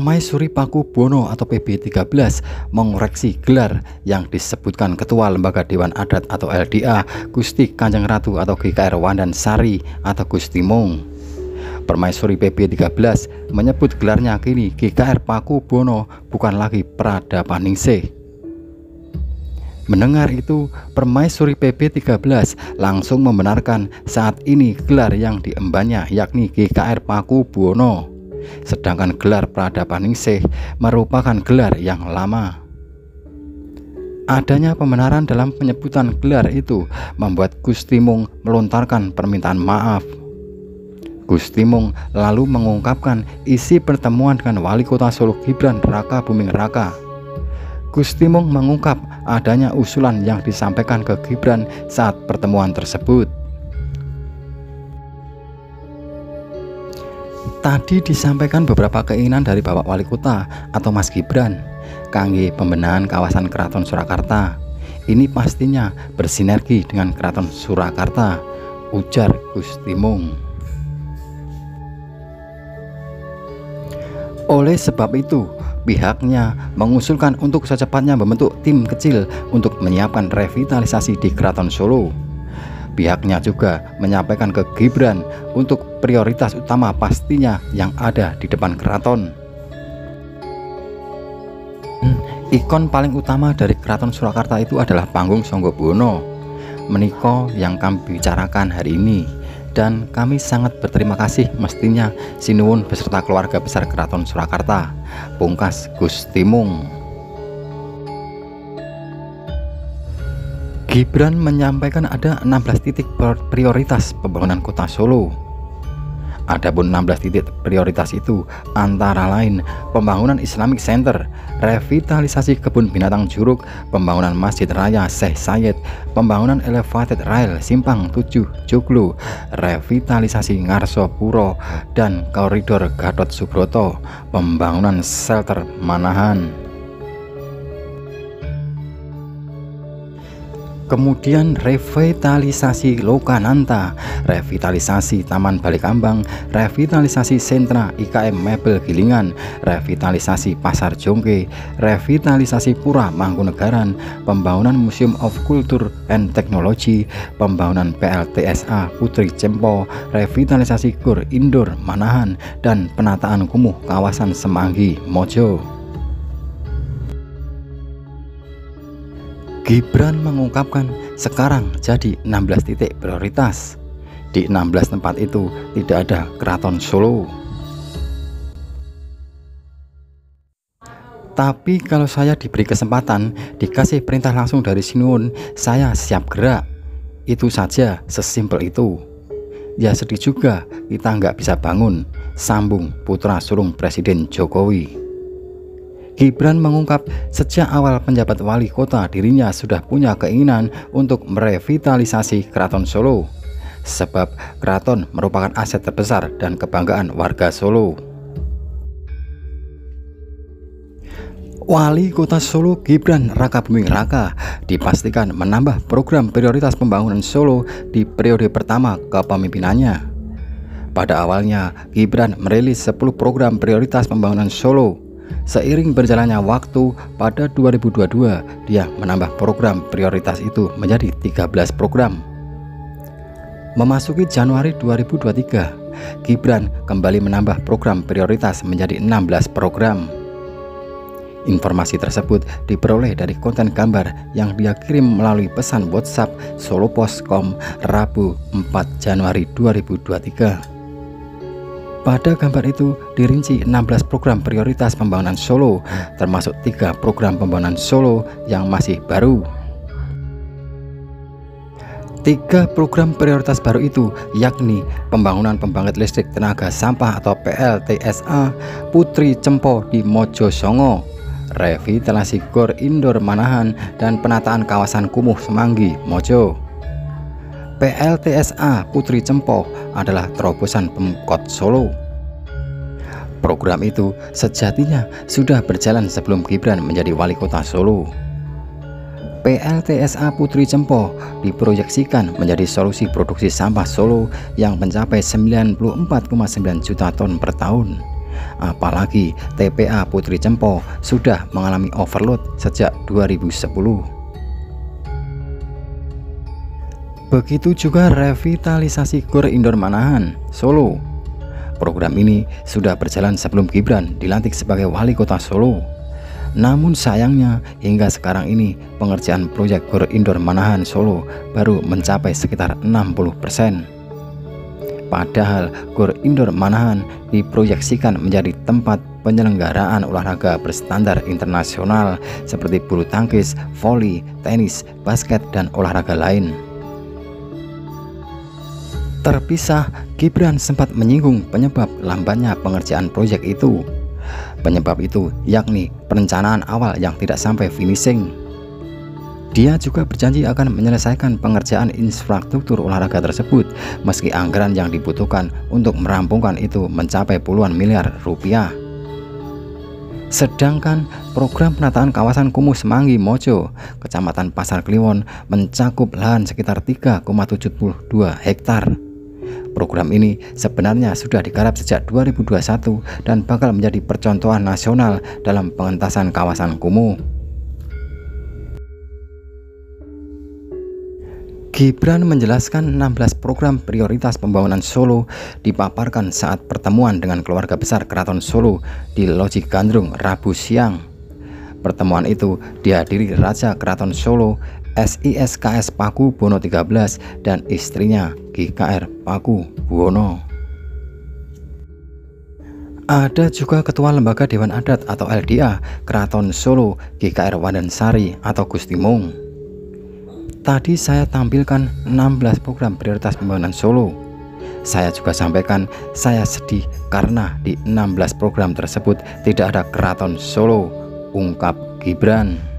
Permaisuri Pakubuwono atau PB13 mengoreksi gelar yang disebutkan Ketua Lembaga Dewan Adat atau LDA Gusti Kanjeng Ratu atau GKR Wandansari atau Gusti Mung. Permaisuri PB13 menyebut gelarnya kini GKR Pakubuwono, bukan lagi Pradapaningsih. Mendengar itu, Permaisuri PB13 langsung membenarkan saat ini gelar yang diembannya yakni GKR Pakubuwono, sedangkan gelar Pradapaningsih merupakan gelar yang lama. Adanya pembenaran dalam penyebutan gelar itu membuat Gusti Mung melontarkan permintaan maaf. Gusti Mung lalu mengungkapkan isi pertemuan dengan Wali Kota Solo Gibran Raka Buming Raka. Gusti Mung mengungkap adanya usulan yang disampaikan ke Gibran saat pertemuan tersebut. Tadi disampaikan beberapa keinginan dari Bapak Wali Kota atau Mas Gibran kangge pembenahan kawasan Keraton Surakarta. Ini pastinya bersinergi dengan Keraton Surakarta, ujar Gusti Mung. Oleh sebab itu, pihaknya mengusulkan untuk secepatnya membentuk tim kecil untuk menyiapkan revitalisasi di Keraton Solo. Pihaknya juga menyampaikan ke Gibran untuk prioritas utama pastinya yang ada di depan keraton. Ikon paling utama dari Keraton Surakarta itu adalah panggung Sanggabuwana. Menika yang kami bicarakan hari ini, dan kami sangat berterima kasih mestinya sinuwun beserta keluarga besar Keraton Surakarta, pungkas Gusti Mung. Gibran menyampaikan ada 16 titik prioritas pembangunan kota Solo. Adapun 16 titik prioritas itu antara lain pembangunan Islamic Center, revitalisasi kebun binatang Juruk, pembangunan Masjid Raya Syekh Sayed, pembangunan elevated rail Simpang 7 Joglo, revitalisasi Ngarsopuro dan koridor Gatot Subroto, pembangunan shelter Manahan. Kemudian revitalisasi Lokananta, revitalisasi Taman Balikambang, revitalisasi sentra IKM Mebel Gilingan, revitalisasi Pasar Jongke, revitalisasi Pura Mangkunegaran, pembangunan Museum of Culture and Technology, pembangunan PLTSA Putri Cempo, revitalisasi Gor Indoor Manahan, dan penataan kumuh kawasan Semanggi Mojo. Gibran mengungkapkan sekarang jadi 16 titik prioritas. Di 16 tempat itu tidak ada Keraton Solo. Tapi kalau saya diberi kesempatan, dikasih perintah langsung dari sinuwun, saya siap gerak. Itu saja, sesimpel itu. Ya sedih juga kita nggak bisa bangun, sambung putra sulung Presiden Jokowi. Gibran mengungkap sejak awal penjabat wali kota dirinya sudah punya keinginan untuk merevitalisasi Keraton Solo, sebab keraton merupakan aset terbesar dan kebanggaan warga Solo. Wali Kota Solo Gibran Raka Buming Raka dipastikan menambah program prioritas pembangunan Solo di periode pertama kepemimpinannya. Pada awalnya Gibran merilis 10 program prioritas pembangunan Solo. Seiring berjalannya waktu, pada 2022 dia menambah program prioritas itu menjadi 13 program. Memasuki Januari 2023, Gibran kembali menambah program prioritas menjadi 16 program. Informasi tersebut diperoleh dari konten gambar yang dia kirim melalui pesan WhatsApp Solopos.com Rabu 4 Januari 2023. Pada gambar itu dirinci 16 program prioritas pembangunan Solo, termasuk 3 program pembangunan Solo yang masih baru. 3 program prioritas baru itu yakni pembangunan pembangkit listrik tenaga sampah atau PLTSA Putri Cempo di Mojosongo, revitalisasi Gor Indoor Manahan, dan penataan kawasan kumuh Semanggi Mojo. PLTSA Putri Cempo adalah terobosan Pemkot Solo. Program itu sejatinya sudah berjalan sebelum Gibran menjadi wali kota Solo. PLTSA Putri Cempo diproyeksikan menjadi solusi produksi sampah Solo yang mencapai 94,9 juta ton per tahun. Apalagi TPA Putri Cempo sudah mengalami overload sejak 2010. Begitu juga revitalisasi Gor Indoor Manahan, Solo. Program ini sudah berjalan sebelum Gibran dilantik sebagai wali kota Solo. Namun sayangnya hingga sekarang ini pengerjaan proyek Gor Indoor Manahan Solo baru mencapai sekitar 60%. Padahal Gor Indoor Manahan diproyeksikan menjadi tempat penyelenggaraan olahraga berstandar internasional seperti bulu tangkis, voli, tenis, basket, dan olahraga lain. Terpisah, Gibran sempat menyinggung penyebab lambatnya pengerjaan proyek itu. Penyebab itu yakni perencanaan awal yang tidak sampai finishing. Dia juga berjanji akan menyelesaikan pengerjaan infrastruktur olahraga tersebut meski anggaran yang dibutuhkan untuk merampungkan itu mencapai puluhan miliar rupiah. Sedangkan program penataan kawasan Kumuh Semanggi Mojo, Kecamatan Pasar Kliwon, mencakup lahan sekitar 3,72 hektar. Program ini sebenarnya sudah digarap sejak 2021 dan bakal menjadi percontohan nasional dalam pengentasan kawasan kumuh. Gibran menjelaskan 16 program prioritas pembangunan Solo dipaparkan saat pertemuan dengan keluarga besar Keraton Solo di Loji Gandrung Rabu siang. Pertemuan itu dihadiri Raja Keraton Solo SISKS Paku Buwono XIII dan istrinya GKR Paku Buwono. Ada juga Ketua Lembaga Dewan Adat atau LDA Keraton Solo GKR Wandansari atau Gusti Mung. Tadi saya tampilkan 16 program prioritas pembangunan Solo. Saya juga sampaikan saya sedih karena di 16 program tersebut tidak ada Keraton Solo, ungkap Gibran.